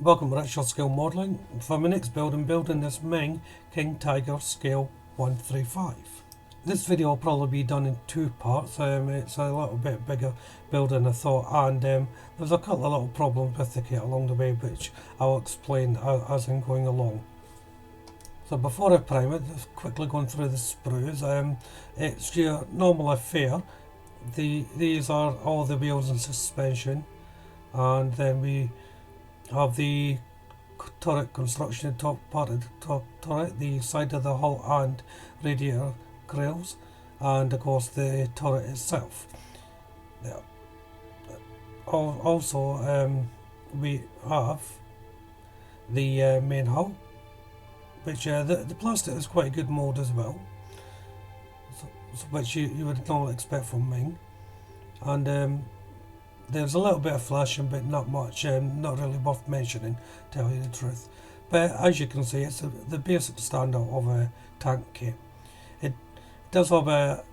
Welcome to Richard Scale Modelling. For my next build, I'm building this Meng King Tiger Scale 135. This video will probably be done in two parts. It's a little bit bigger build than I thought, and there's a couple of little problems with the kit along the way which I'll explain as I'm going along. So before I prime it, just quickly going through the sprues. It's your normal affair. These are all the wheels and suspension, and then we have the turret construction, top part of the top turret, the side of the hull and radiator grills, and of course the turret itself. Yeah. Also, we have the main hull, which the plastic is quite a good mould as well, which you would normally expect from Meng, and there's a little bit of flashing, but not much, not really worth mentioning, to tell you the truth. But as you can see, it's the basic standard of a tank kit. It does have a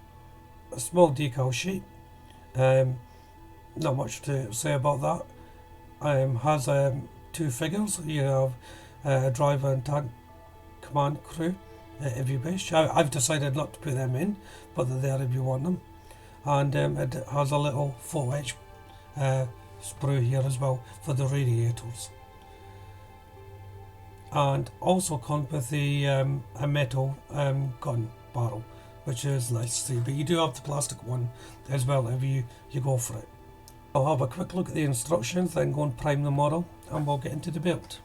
small decal sheet, not much to say about that. Has two figures. You have a driver and tank command crew, if you wish. I've decided not to put them in, but they're there if you want them. And it has a little 4-inch sprue here as well for the radiators, and also comes with the a metal gun barrel, which is nice to see, but you do have the plastic one as well if you go for it. I'll have a quick look at the instructions, then go and prime the model, and we'll get into the build.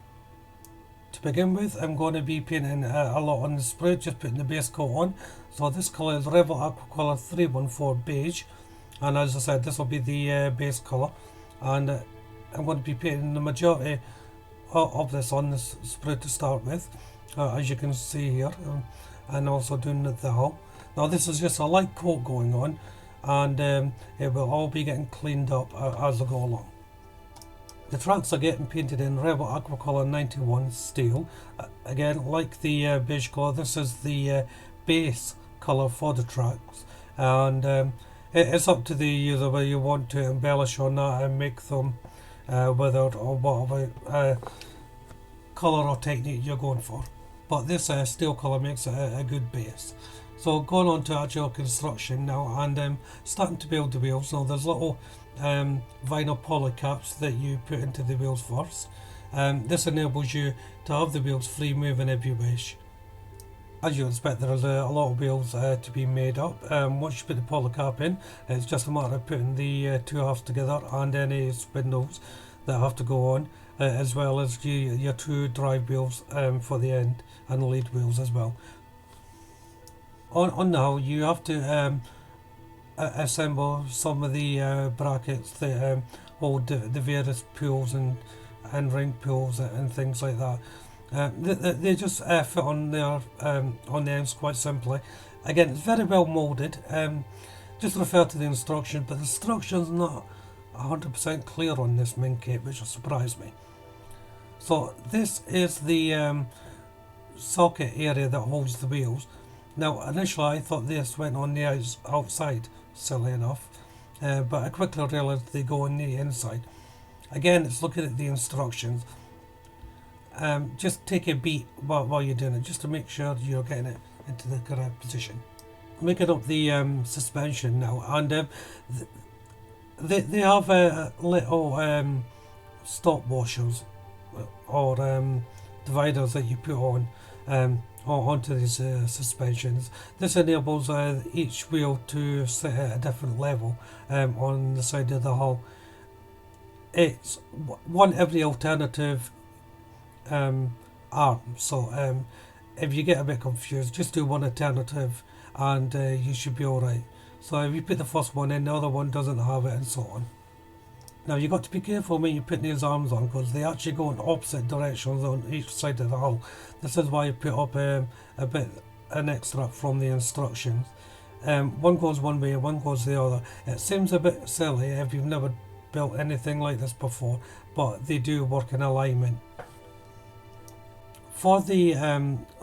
To begin with, I'm going to be painting a lot on the sprue, just putting the base coat on. So this colour is Rebel Aquacolor 314 beige, and as I said, this will be the base colour, and I'm going to be painting the majority of this on this sprue to start with, as you can see here, and also doing the hull. Now this is just a light coat going on, and it will all be getting cleaned up as I go along. The tracks are getting painted in Rebel Aquacolor 91 steel. Again, like the beige colour, this is the base colour for the tracks, and it's up to the user whether you want to embellish on that and make them with it, or whatever colour or technique you're going for. But this steel colour makes it a good base. So going on to actual construction now, and starting to build the wheels. Now there's little vinyl poly caps that you put into the wheels first. This enables you to have the wheels free moving if you wish. As you expect, there is a lot of wheels to be made up. Once you put the poly cap in, it's just a matter of putting the two halves together, and any spindles that have to go on, as well as your two drive wheels for the end, and the lead wheels as well. On the hull, you have to assemble some of the brackets that hold the various pulls and ring pulls and things like that. They just fit on there on the ends quite simply. Again, it's very well moulded. Just refer to the instruction, but the instruction's not 100% clear on this Meng kit, which will surprise me. So this is the socket area that holds the wheels. Now initially I thought this went on the outside, silly enough, but I quickly realised they go on the inside. Again, it's looking at the instructions. Just take a beat while you're doing it, just to make sure you're getting it into the correct position. Making up the suspension now, and they have little stop washers or dividers that you put on onto these suspensions. This enables each wheel to sit at a different level on the side of the hull. It's one every alternative arm, so if you get a bit confused, just do one alternative and you should be alright. So if you put the first one in, the other one doesn't have it, and so on. Now you've got to be careful when you put these arms on, because they actually go in opposite directions on each side of the hull. This is why I put up an extra from the instructions. One goes one way, one goes the other. It seems a bit silly if you've never built anything like this before, but they do work in alignment. For the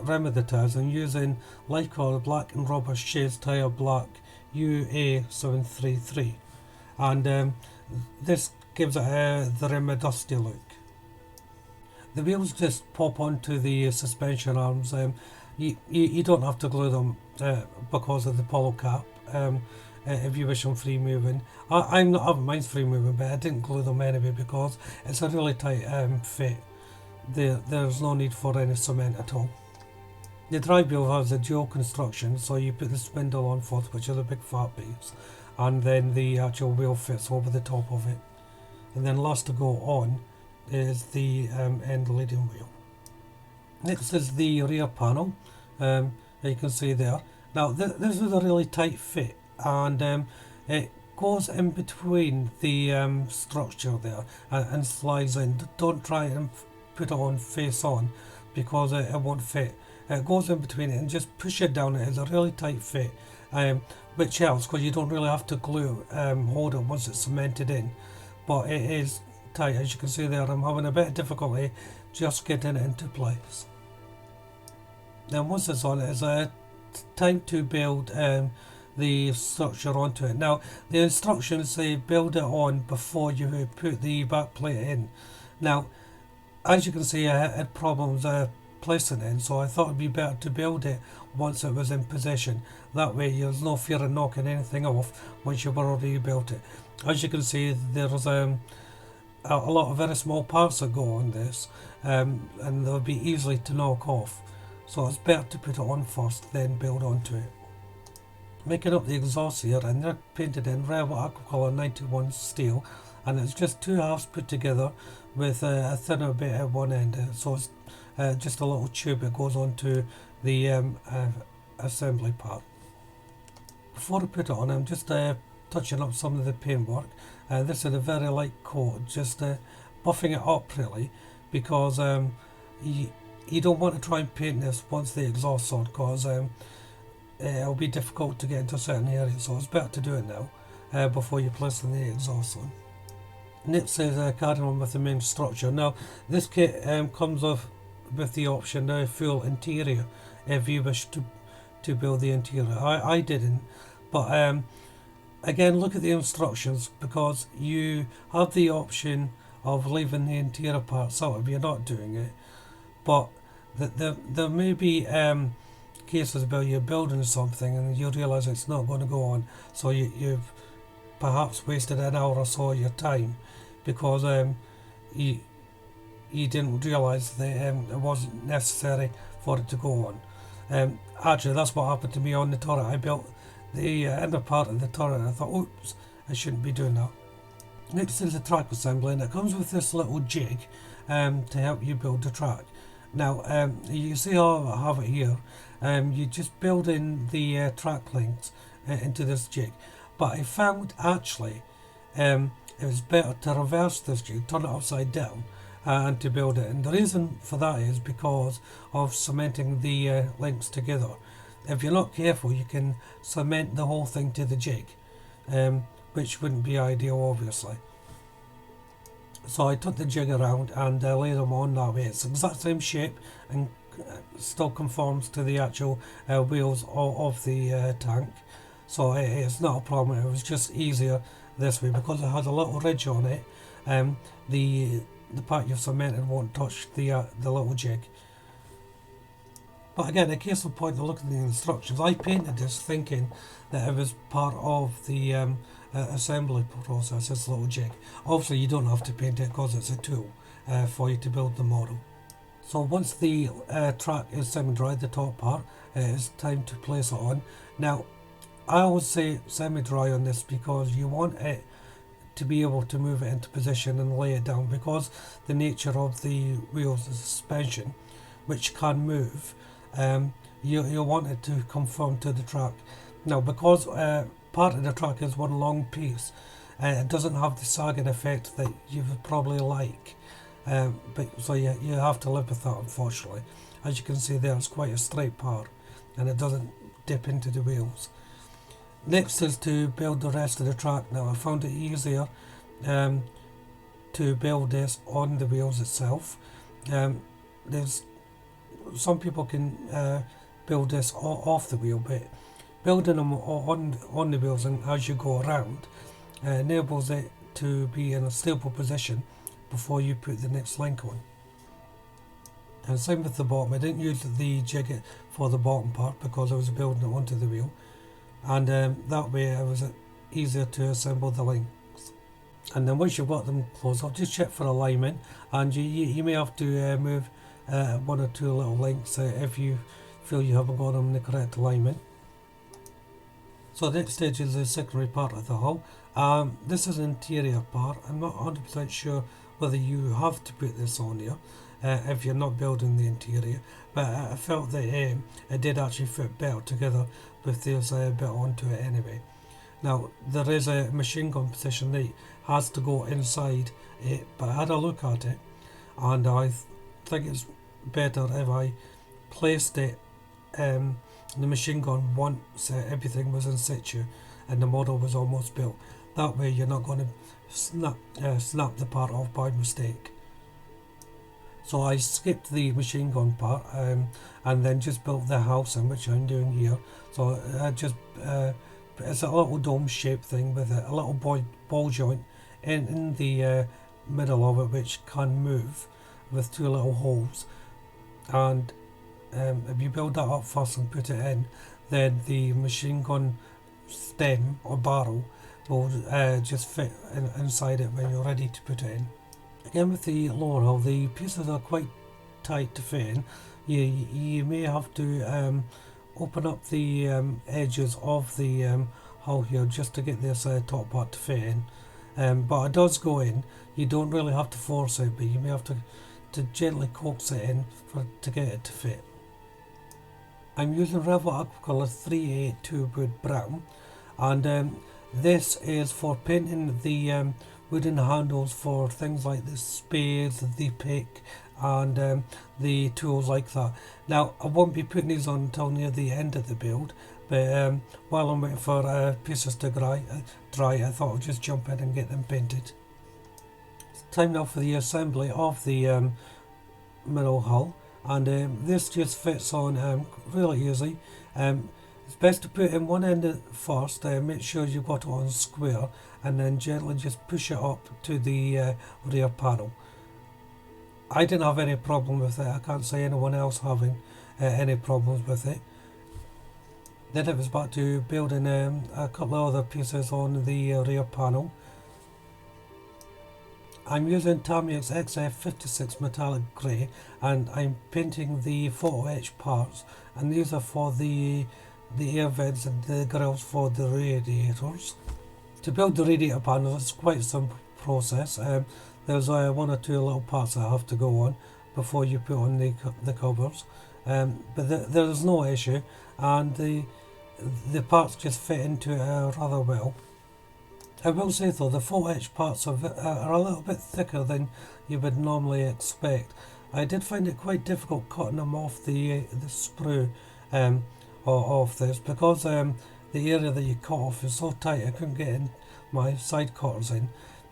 rim of the tires, I'm using light colour black and rubber shades tire black UA733, and this gives it the rim a dusty look. the wheels just pop onto the suspension arms. You don't have to glue them because of the polo cap. If you wish them free moving, I'm not having mine's free moving, but I didn't glue them anyway because it's a really tight fit. There's no need for any cement at all. The drive wheel has a dual construction, so you put the spindle on first, which is a big fat piece, and then the actual wheel fits over the top of it. And then last to go on is the end leading wheel. Next is the rear panel. You can see there. Now this is a really tight fit, and it goes in between the structure there and slides in. Don't try and put it on face on because it won't fit. It goes in between it and just push it down. It is a really tight fit, which helps because you don't really have to glue hold it once it's cemented in, but it is tight. As you can see there, I'm having a bit of difficulty just getting it into place. Then once it's on, it's time to build the structure onto it. Now the instructions say build it on before you put the back plate in. Now as you can see, I had problems placing it in, so I thought it'd be better to build it once it was in position. That way there's no fear of knocking anything off once you've already built it. As you can see, there's a lot of very small parts that go on this, and they'll be easily to knock off. So it's better to put it on first, then build onto it. Making up the exhaust here, and they're painted in Red Aquacolor 91 steel, and it's just two halves put together with a thinner bit at one end. So it's just a little tube that goes onto the assembly part. Before I put it on, I'm just touching up some of the paintwork. This is a very light coat, just buffing it up really, because you don't want to try and paint this once the exhaust's on, because it'll be difficult to get into certain areas, so it's better to do it now before you place the exhaust on. Next is carrying on with the main structure. Now this kit comes with the option full interior if you wish to build the interior. I didn't, but again, look at the instructions, because you have the option of leaving the interior parts out if you're not doing it, but there may be cases where you're building something and you realise it's not going to go on, so you've perhaps wasted an hour or so of your time because you didn't realise that it wasn't necessary for it to go on. Actually, that's what happened to me on the turret. I built the inner part of the turret and I thought, oops, I shouldn't be doing that. Next is the track assembly, and it comes with this little jig to help you build the track. Now you see how I have it here. You just build in the track links into this jig, but I found actually it was better to reverse this jig, turn it upside down, and to build it. And the reason for that is because of cementing the links together. If you're not careful, you can cement the whole thing to the jig, which wouldn't be ideal, obviously. So I took the jig around and laid them on that way. It's the exact same shape and still conforms to the actual wheels of the tank. So it's not a problem. It was just easier this way because it has a little ridge on it. The part you've cemented won't touch the little jig. But again, in case of point of looking at the instructions, I painted this thinking that it was part of the assembly process, this little jig. Obviously you don't have to paint it because it's a tool for you to build the model. So once the track is semi-dry, the top part, it's time to place it on. Now I always say semi-dry on this because you want it to be able to move it into position and lay it down, because the nature of the wheels is suspension, which can move. You want it to conform to the track. Now because part of the track is one long piece, it doesn't have the sagging effect that you would probably like, but so you have to live with that, unfortunately. As you can see there, it's quite a straight part and it doesn't dip into the wheels. Next is to build the rest of the track. Now I found it easier to build this on the wheels itself. There's some people can build this off the wheel, but building them on the wheels and as you go around enables it to be in a stable position before you put the next link on. And same with the bottom. I didn't use the jig for the bottom part because I was building it onto the wheel, and that way it was easier to assemble the links. And then once you've got them closed, I'll just check for alignment, and you may have to move one or two little links if you feel you haven't got them in the correct alignment. So the next stage is the secondary part of the hull. This is an interior part. I'm not 100% sure whether you have to put this on here if you're not building the interior, but I felt that it did actually fit better together with this bit onto it anyway. Now there is a machine gun position that has to go inside it, but I had a look at it and I think it's better if I placed it the machine gun once everything was in situ and the model was almost built. That way you're not going to snap the part off by mistake. So I skipped the machine gun part and then just built the house in, which I'm doing here. So I just it's a little dome shaped thing with a little ball joint in the middle of it, which can move with two little holes. And if you build that up first and put it in, then the machine gun stem or barrel will just fit inside it when you're ready to put it in. Again, with the lower hull, the pieces are quite tight to fit in. You may have to open up the edges of the hull here just to get this top part to fit in. But it does go in. You don't really have to force it, but you may have to gently coax it in to get it to fit. I'm using Revlon Aquacolor 382 Wood Brown, and this is for painting the wooden handles for things like the spades, the pick, and the tools like that. Now I won't be putting these on until near the end of the build, but while I'm waiting for pieces to dry, I thought I'd just jump in and get them painted. It's time now for the assembly of the middle hull, and this just fits on really easy. It's best to put in one end first, make sure you've got it on square, and then gently just push it up to the rear panel. I didn't have any problem with it. I can't say anyone else having any problems with it. Then it was back to building a couple of other pieces on the rear panel. I'm using Tamiya's XF56 metallic grey, and I'm painting the photo etch parts, and these are for the air vents and the grills for the radiators. To build the radiator panel, it's quite a simple process. There's one or two little parts that have to go on before you put on the covers, but there is no issue, and the parts just fit into it rather well. I will say though, the photo etch parts are a little bit thicker than you would normally expect. I did find it quite difficult cutting them off the sprue of this, because the area that you cut off is so tight I couldn't get in my side cutters in.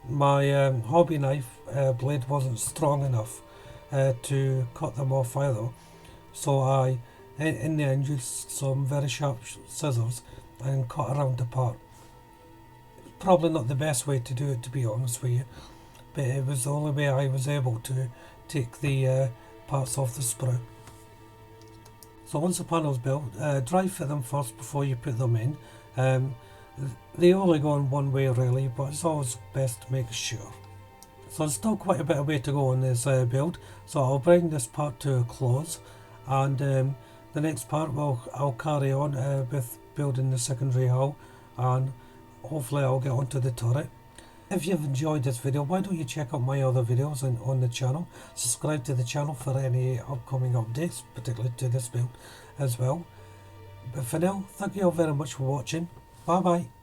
My hobby knife blade wasn't strong enough to cut them off either, so I in the end used some very sharp scissors and cut around the part. Probably not the best way to do it, to be honest with you, but it was the only way I was able to take the parts off the sprue. So once the panel's built, dry fit them first before you put them in. They only go in one way really, but it's always best to make sure. So there's still quite a bit of way to go on this build, so I'll bring this part to a close, and the next part I'll carry on with building the secondary hull, and hopefully I'll get onto the turret. If you've enjoyed this video, why don't you check out my other videos on the channel. Subscribe to the channel for any upcoming updates, particularly to this build as well. But for now, thank you all very much for watching. Bye bye.